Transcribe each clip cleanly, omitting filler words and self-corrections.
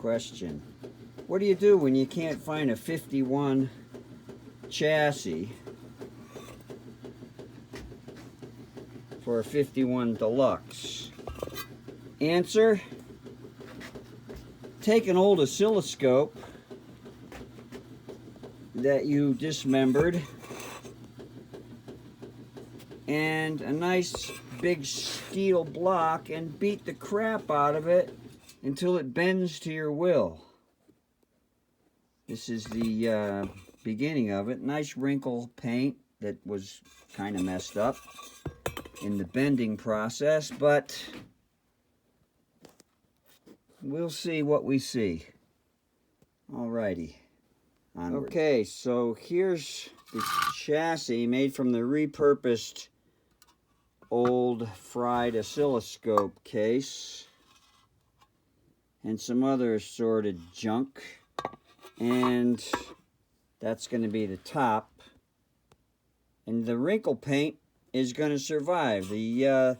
question. What do you do when you can't find a 51 chassis for a 51 Deluxe? Answer: take an old oscilloscope that you dismembered and a nice big steel block and beat the crap out of it until it bends to your will. This is the beginning of it. Nice wrinkle paint that was kind of messed up in the bending process, but we'll see what we see. Alrighty, onward. Okay, so here's the chassis made from the repurposed old fried oscilloscope case and some other assorted junk, and that's going to be the top, and the wrinkle paint is going to survive. The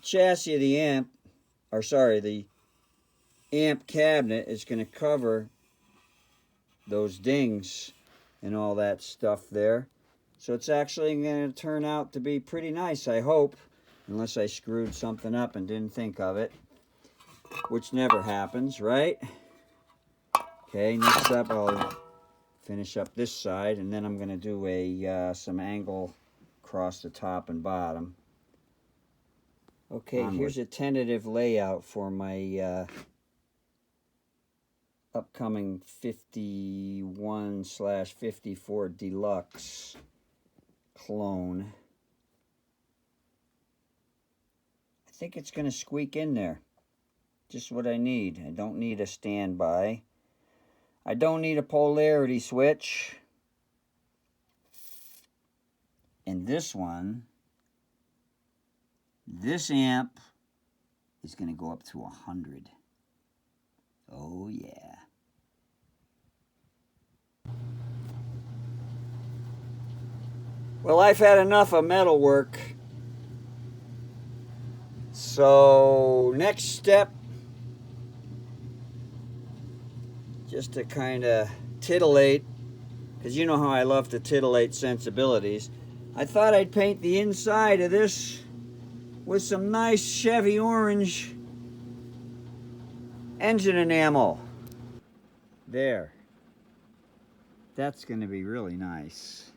chassis of the amp, or sorry, the amp cabinet is going to cover those dings and all that stuff there. So it's actually going to turn out to be pretty nice, I hope, unless I screwed something up and didn't think of it, which never happens, right? Okay, next up I'll finish up this side, and then I'm going to do some angle across the top and bottom. Okay, here's a tentative layout for my upcoming 51/54 Deluxe clone. I think it's going to squeak in there. Just what I need. I don't need a standby. I don't need a polarity switch. And this one, this amp is going to go up to 100. Oh yeah. Well, I've had enough of metal work. So, next step, just to kind of titillate, because you know how I love to titillate sensibilities, I thought I'd paint the inside of this with some nice Chevy orange engine enamel. There. That's going to be really nice.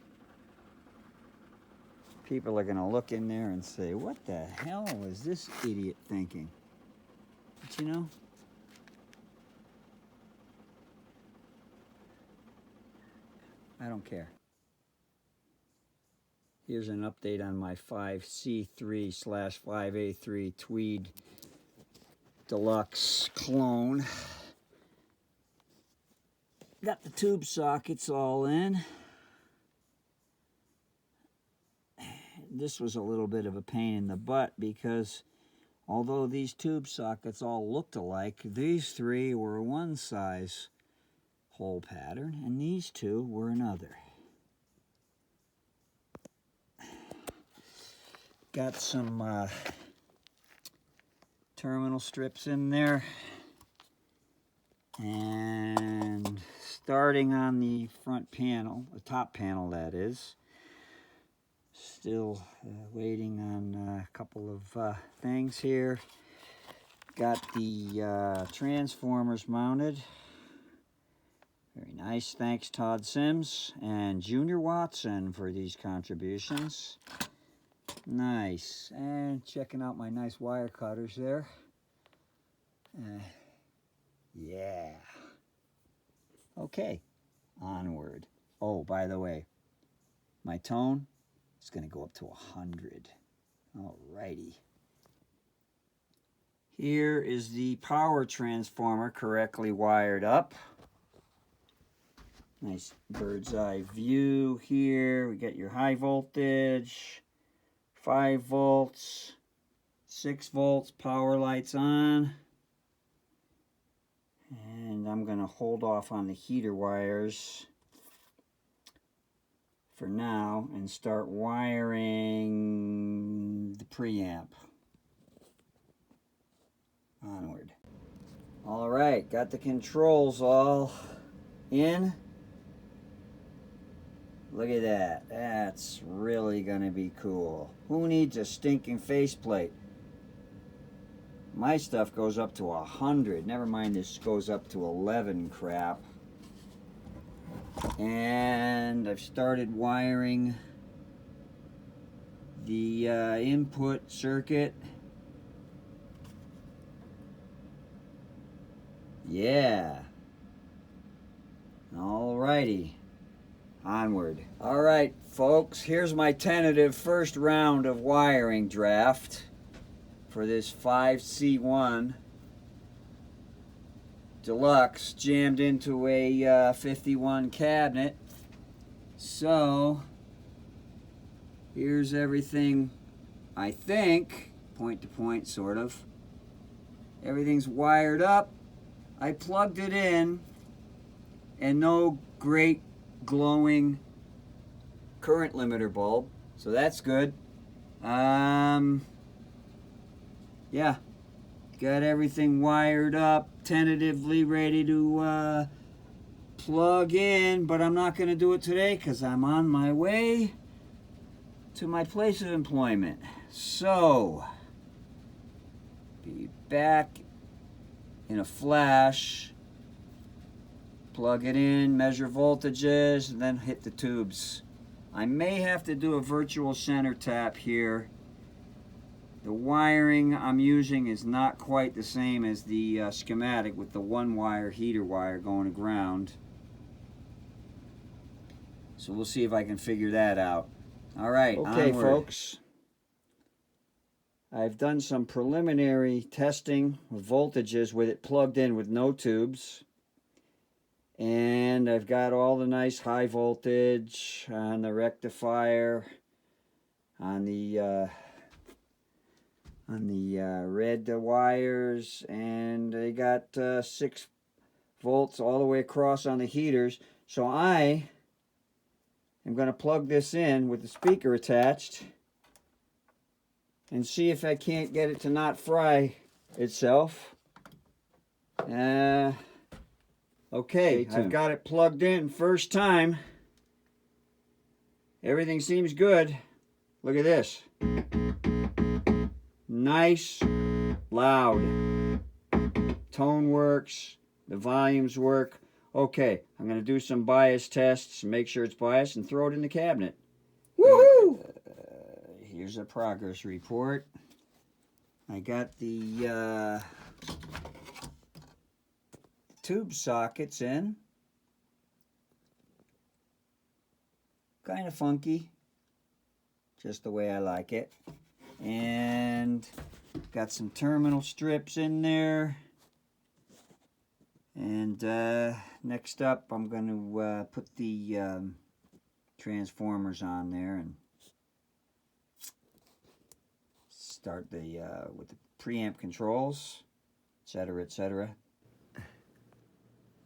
People are going to look in there and say, what the hell was this idiot thinking? But you know, I don't care. Here's an update on my 5C3/5A3 Tweed Deluxe clone. Got the tube sockets all in. This was a little bit of a pain in the butt because although these tube sockets all looked alike, these three were one size hole pattern and these two were another. Got some terminal strips in there, and starting on the front panel, the top panel that is, still waiting on a couple of things here. Got the transformers mounted. Very nice. Thanks Todd Sims and Junior Watson for these contributions. Nice. And checking out my nice wire cutters there. Yeah. Okay. Onward. Oh, by the way, my tone is going to go up to 100. Alrighty. Here is the power transformer correctly wired up. Nice bird's eye view here. We got your high voltage, 5 volts, 6 volts, power lights on. And I'm going to hold off on the heater wires for now and start wiring the preamp. Onward. All right, got the controls all in. Look at that. That's really gonna be cool. Who needs a stinking faceplate? My stuff goes up to 100. Never mind, this goes up to 11 crap. And I've started wiring the input circuit. Yeah. Alrighty. Onward. Alright, folks, here's my tentative first round of wiring draft for this 5C1 Deluxe jammed into a 51 cabinet. So, here's everything, I think, point to point sort of. Everything's wired up. I plugged it in, and no great glowing current limiter bulb, so that's good. Yeah, got everything wired up, tentatively ready to plug in, but I'm not going to do it today because I'm on my way to my place of employment. So, be back in a flash. Plug it in, measure voltages, and then hit the tubes. I may have to do a virtual center tap here. The wiring I'm using is not quite the same as the schematic with the one wire heater wire going to ground. So we'll see if I can figure that out. All right, okay, onward. Folks. I've done some preliminary testing with voltages with it plugged in with no tubes. And I've got all the nice high voltage on the rectifier, on the red wires, and they got 6 volts all the way across on the heaters. So I am going to plug this in with the speaker attached and see if I can't get it to not fry itself. Okay, I've got it plugged in first time. Everything seems good. Look at this. Nice, loud. Tone works, the volumes work. Okay, I'm going to do some bias tests, make sure it's biased, and throw it in the cabinet. Woohoo! Here's a progress report. I got the tube sockets in. Kind of funky, just the way I like it. And got some terminal strips in there. And next up, I'm going to put the transformers on there and start the with the preamp controls, etc., etc.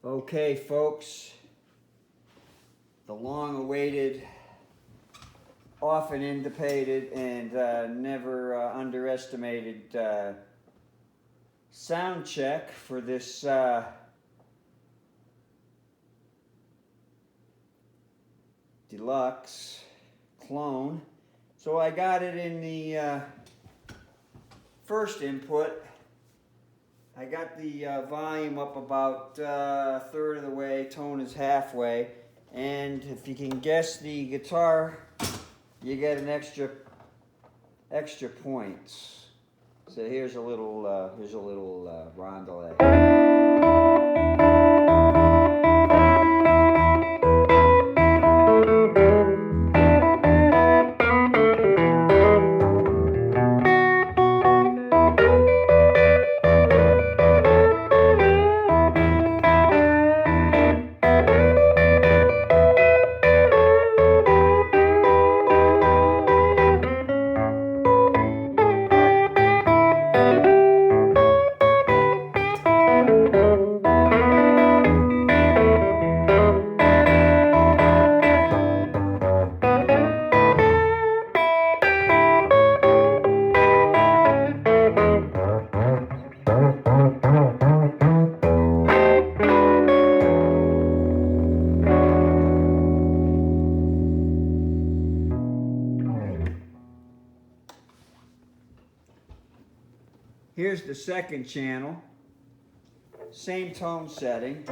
Okay, folks, the long-awaited, often debated, and never underestimated sound check for this deluxe clone. So I got it in the first input. I got the volume up about a third of the way, tone is halfway, and if you can guess the guitar, you get an extra points. So here's a little rondelet. Here's the second channel. Same tone setting.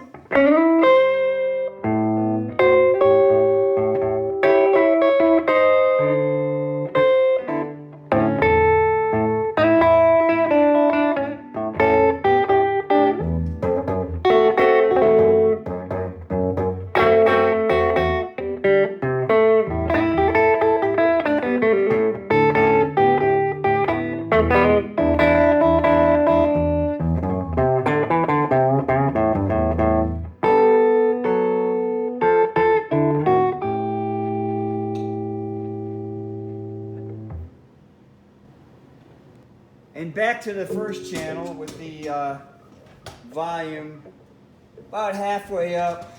And back to the first channel with the volume about halfway up,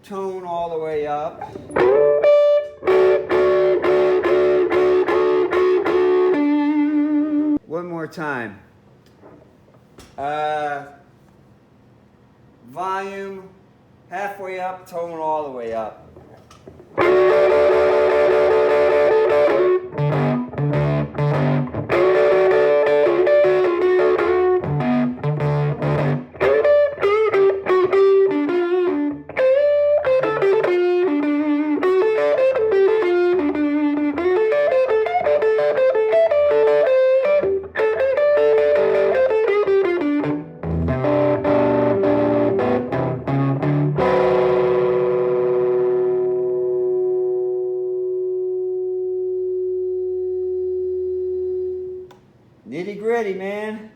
tone all the way up. One more time. Volume halfway up, tone all the way up. Nitty gritty, man.